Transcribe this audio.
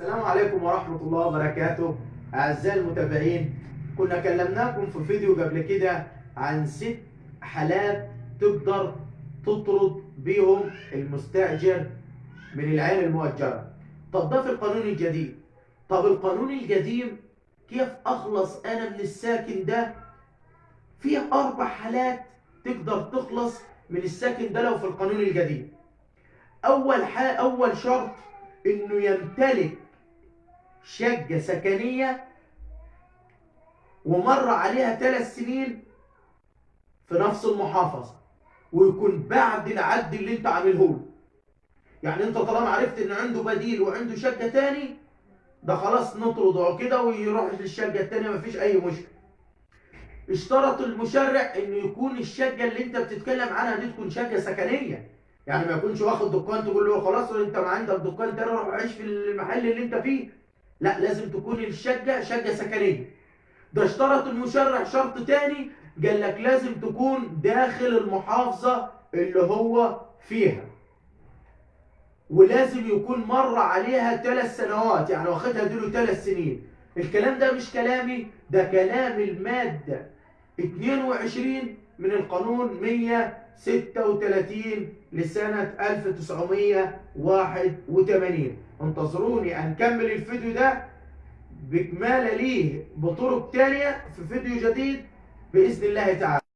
السلام عليكم ورحمة الله وبركاته. أعزائي المتابعين، كنا كلمناكم في فيديو قبل كده عن 6 حالات تقدر تطرد بيهم المستأجر من العين المؤجرة. طب ده في القانون الجديد. طب القانون القديم كيف أخلص أنا من الساكن ده؟ فيه 4 حالات تقدر تخلص من الساكن ده لو في القانون القديم. أول شرط إنه يمتلك شقة سكنية ومر عليها 3 سنين في نفس المحافظة، ويكون بعد العد اللي انت عامله له. يعني انت طالما عرفت ان عنده بديل وعنده شقة تاني، ده خلاص نطرده كده ويروح للشقة التانية، مفيش اي مشكلة. اشترط المشرع انه يكون الشقة اللي انت بتتكلم عنها دي تكون شقة سكنية. يعني ما يكونش واخد دكان تقول له خلاص انت ما عندك دكان تاني روح عيش في المحل اللي انت فيه. لا، لازم تكون الشقة شقة سكنية. ده اشترط المشرع شرط تاني، قال لك لازم تكون داخل المحافظة اللي هو فيها، ولازم يكون مر عليها 3 سنوات، يعني واخدها ديله 3 سنين. الكلام ده مش كلامي، ده كلام المادة 22 من القانون 136 لسنة 1981. انتظروني أنكمل الفيديو ده بإكمال ليه بطرق تانية في فيديو جديد بإذن الله تعالى.